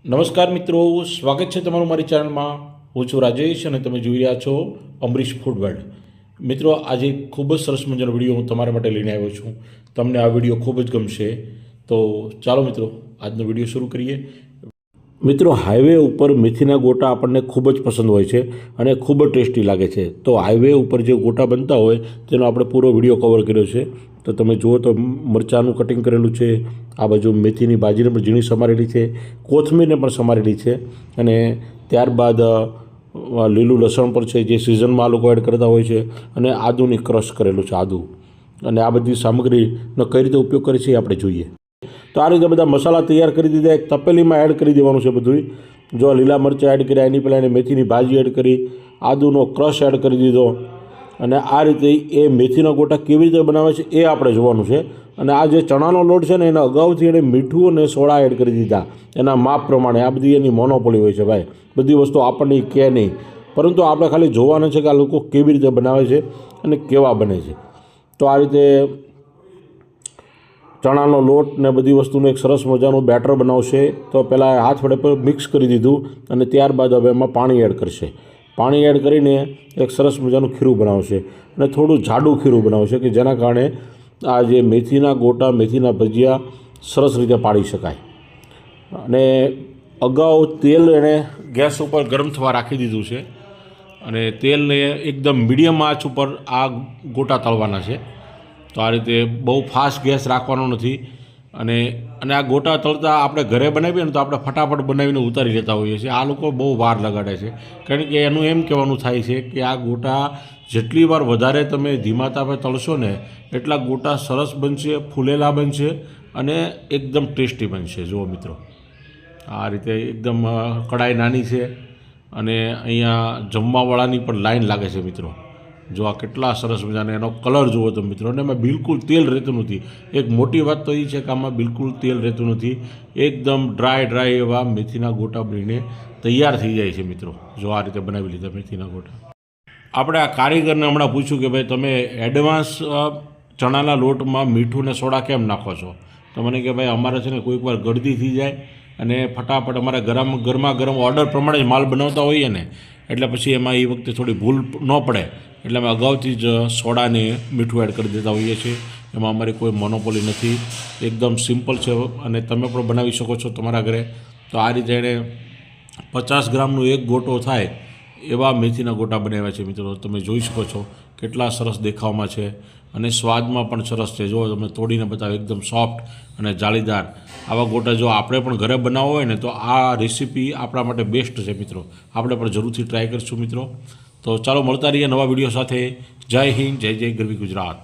નમસ્કાર મિત્રો, સ્વાગત છે તમારું મારી ચેનલમાં। હું છું રાજેશ અને તમે જોઈ રહ્યા છો અમરીશ ફૂડ વર્લ્ડ। મિત્રો, આજે ખૂબ જ સરસ મજાનો વિડીયો હું તમારા માટે લઈને આવ્યો છું। તમને આ વિડીયો ખૂબ જ ગમશે, તો ચાલો મિત્રો આજનો વિડીયો શરૂ કરીએ। મિત્રો, હાઈવે ઉપર મેથીના ગોટા આપણને ખૂબ જ પસંદ હોય છે અને ખૂબ જ ટેસ્ટી લાગે છે। તો હાઈવે ઉપર જે ગોટા બનતા હોય તેનો આપણે પૂરો વિડીયો કવર કર્યો છે। તો તમે જુઓ તો મરચાંનું કટિંગ કરેલું છે, આ બાજુ મેથીની ભાજીને પણ ઝીણી સમારેલી છે, કોથમીરને પણ સમારેલી છે અને ત્યારબાદ લીલું લસણ પણ છે જે સિઝનમાં આ લોકો એડ કરતા હોય છે અને આદુની ક્રશ કરેલું છે આદુ। અને આ બધી સામગ્રીનો કઈ રીતે ઉપયોગ કરે છે એ આપણે જોઈએ। તો આ રીતે બધા મસાલા તૈયાર કરી દીધા। એક તપેલીમાં એડ કરી દેવાનું છે બધું। જો લીલા મરચાં એડ કર્યા, એની પહેલાં એને મેથીની ભાજી એડ કરી, આદુનો ક્રશ એડ કરી દીધો અને આ રીતે એ મેથીના ગોટા કેવી રીતે બનાવે છે એ આપણે જોવાનું છે। અને આ જે ચણાનો લોટ છે ને એના અગાઉથી એણે મીઠું અને સોડા એડ કરી દીધા એના માપ પ્રમાણે। આ બધી એની મોનોપોલી હોય છે ભાઈ, બધી વસ્તુ આપણને કહે નહીં, પરંતુ આપણે ખાલી જોવાના છે કે આ લોકો કેવી રીતે બનાવે છે અને કેવા બને છે। તો આ રીતે ચણાનો લોટ ને બધી વસ્તુનું એક સરસ મજાનું બેટર બનાવશે। તો પહેલાં હાથ વડે પર મિક્સ કરી દીધું અને ત્યારબાદ હવે એમાં પાણી એડ કરશે। પાણી એડ કરીને એક સરસ મજાનું ખીરું બનાવશે અને થોડું જાડું ખીરું બનાવશે કે જેના કારણે આ જે મેથીના ગોટા, મેથીના ભજીયા સરસ રીતે પાડી શકાય। અને અગાઉ તેલ એણે ગેસ ઉપર ગરમ થવા રાખી દીધું છે અને તેલને એકદમ મીડિયમ આંચ ઉપર આ ગોટા તળવાના છે। તો આ રીતે બહુ ફાસ્ટ ગેસ રાખવાનો નથી અને આ ગોટા તળતા આપણે ઘરે બનાવીએ ને તો આપણે ફટાફટ બનાવીને ઉતારી લેતા હોઈએ છીએ। આ લોકો બહુ વાર લગાડે છે, કારણ કે એનું એમ કહેવાનું થાય છે કે આ ગોટા જેટલી વાર વધારે તમે ધીમા તાપે તળશો ને એટલા ગોટા સરસ બનશે, ફૂલેલા બનશે અને એકદમ ટેસ્ટી બનશે। જુઓ મિત્રો, આ રીતે એકદમ કડાઈ નાની છે અને અહીંયા જમવાવાળાની પણ લાઈન લાગે છે મિત્રો। જો આ કેટલા સરસ મજાને એનો કલર જુઓ તો મિત્રો, અને એમાં બિલકુલ તેલ રહેતું નથી। એક મોટી વાત તો એ છે કે આમાં બિલકુલ તેલ રહેતું નથી, એકદમ ડ્રાય એવા મેથીના ગોટા બનીને તૈયાર થઈ જાય છે મિત્રો। જો આ રીતે બનાવી લીધા મેથીના ગોટા। આપણે આ કારીગરને હમણાં પૂછ્યું કે ભાઈ તમે એડવાન્સ ચણાના લોટમાં મીઠું ને સોડા કેમ નાખો છો? તો મને કે ભાઈ અમારે છે ને કોઈક વાર ગળદી થઈ જાય અને ફટાફટ અમારે ગરમા ગરમ ઓર્ડર પ્રમાણે જ માલ બનાવતા હોઈએ ને, એટલે પછી એમાં એ વખતે થોડી ભૂલ ન પડે એટલે અમે અગાઉથી જ સોડાને મીઠું એડ કરી દેતા હોઈએ છીએ। એમાં અમારી કોઈ મોનોપોલી નથી, એકદમ સિમ્પલ છે અને તમે પણ બનાવી શકો છો તમારા ઘરે। તો આ રીતે એણે 50 ગ્રામનું એક ગોટો થાય એવા મેથીના ગોટા બનાવ્યા છે મિત્રો। તમે જોઈ શકો છો કેટલા સરસ દેખાવમાં છે અને સ્વાદમાં પણ સરસ છે। જો તમને તોડીને બતાવે, એકદમ સોફ્ટ અને જાળીદાર આવા ગોટા જો આપણે પણ ઘરે બનાવવા હોય ને તો આ રેસીપી આપણા માટે બેસ્ટ છે મિત્રો। આપણે પણ જરૂરથી ટ્રાય કરીશું મિત્રો। તો ચાલો મળતા રહીએ નવા વિડીયો સાથે। જય હિન્દ, જય ગરવી ગુજરાત।